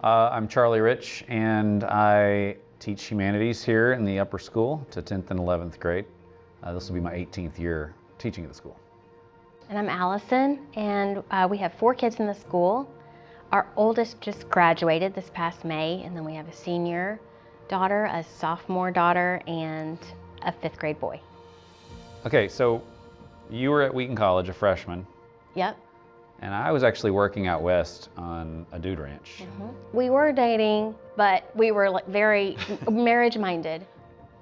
I'm Charlie Rich, and I teach humanities here in the upper school to 10th and 11th grade. This will be my 18th year teaching at the school. And I'm Allison, and we have 4 kids in the school. Our oldest just graduated this past May, and then we have a senior daughter, a sophomore daughter, and a 5th grade boy. Okay, so you were at Wheaton College, a freshman. Yep. And I was actually working out west on a dude ranch. We were dating, but we were like very marriage-minded.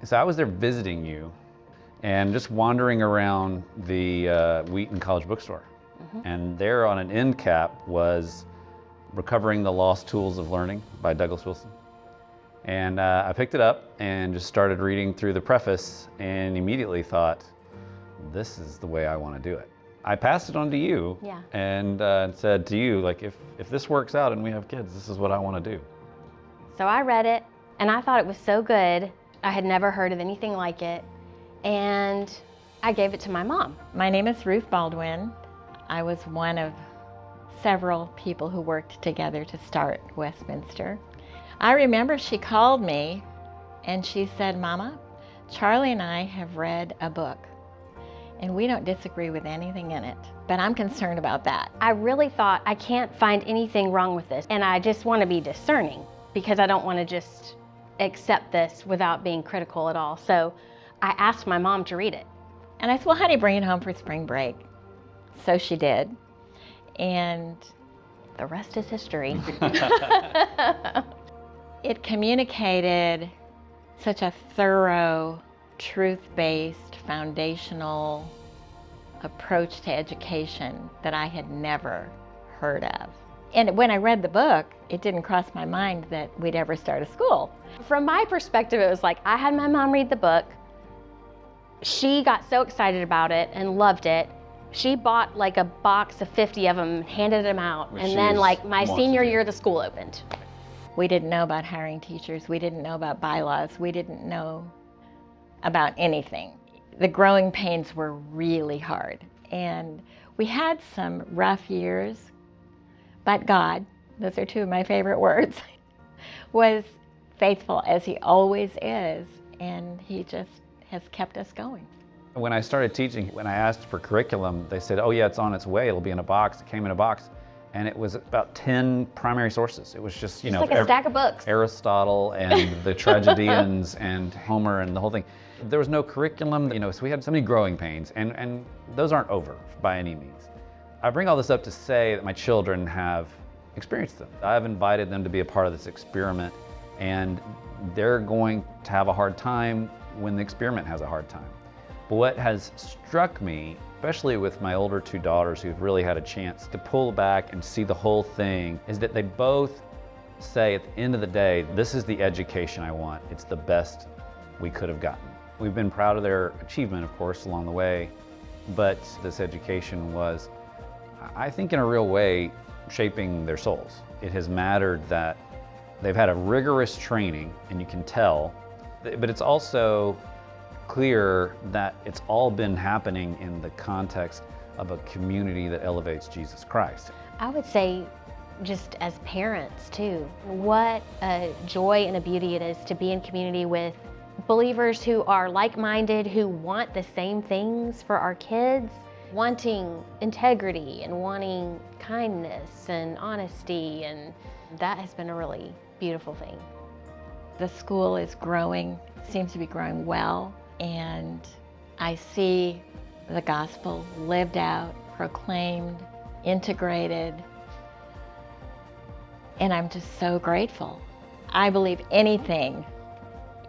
So I was there visiting you and just wandering around the Wheaton College bookstore. And there on an end cap was Recovering the Lost Tools of Learning by Douglas Wilson. And I picked it up and just started reading through the preface and immediately thought, this is the way I want to do it. I passed it on to you and said to you, like, if this works out and we have kids, this is what I want to do. So I read it, and I thought it was so good. I had never heard of anything like it, and I gave it to my mom. My name is Ruth Baldwin. I was one of several people who worked together to start Westminster. I remember she called me and she said, Mama, Charlie and I have read a book, and we don't disagree with anything in it, but I'm concerned about that. I really thought, I can't find anything wrong with this, and I just want to be discerning because I don't want to just accept this without being critical at all. So I asked my mom to read it. And I said, well, honey, bring it home for spring break. So she did, and the rest is history. It communicated such a thorough, truth-based, foundational approach to education that I had never heard of. And when I read the book, it didn't cross my mind that we'd ever start a school. From my perspective, it was like, I had my mom read the book. She got so excited about it and loved it. She bought like a box of 50 of them, handed them out, and then like my senior year, the school opened. We didn't know about hiring teachers. We didn't know about bylaws. We didn't know about anything. The growing pains were really hard. And we had some rough years, but God, those are 2 of my favorite words, was faithful as He always is, and He just has kept us going. When I started teaching, when I asked for curriculum, they said, oh yeah, it's on its way, it'll be in a box. It came in a box. And it was about 10 primary sources. It was just, you know, like a stack of books. Aristotle and the tragedians and Homer and the whole thing. There was no curriculum, you know, so we had so many growing pains, and those aren't over by any means. I bring all this up to say that my children have experienced them. I've invited them to be a part of this experiment, and they're going to have a hard time when the experiment has a hard time. But what has struck me, especially with my older 2 daughters who've really had a chance to pull back and see the whole thing, is that they both say at the end of the day, this is the education I want. It's the best we could have gotten. We've been proud of their achievement, of course, along the way, but this education was, I think in a real way, shaping their souls. It has mattered that they've had a rigorous training, and you can tell, but it's also clear that it's all been happening in the context of a community that elevates Jesus Christ. I would say just as parents too, what a joy and a beauty it is to be in community with believers who are like-minded, who want the same things for our kids, wanting integrity and wanting kindness and honesty, and that has been a really beautiful thing. The school is growing, seems to be growing well, and I see the gospel lived out, proclaimed, integrated, and I'm just so grateful. I believe anything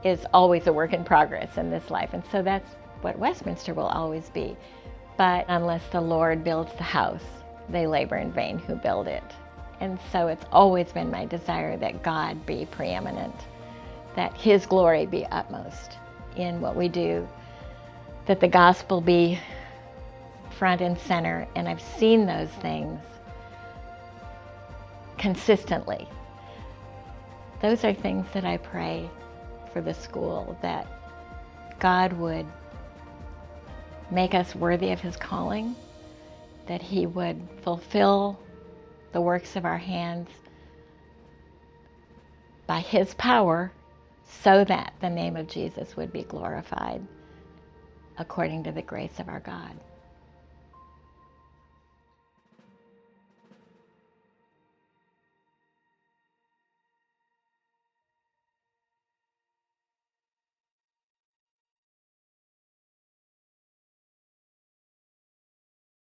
is always a work in progress in this life, and so that's what Westminster will always be. But unless the Lord builds the house, they labor in vain who build it. And so it's always been my desire that God be preeminent, that His glory be utmost in what we do, that the gospel be front and center, and I've seen those things consistently. Those are things that I pray for the school, that God would make us worthy of His calling, that He would fulfill the works of our hands by His power so that the name of Jesus would be glorified according to the grace of our God.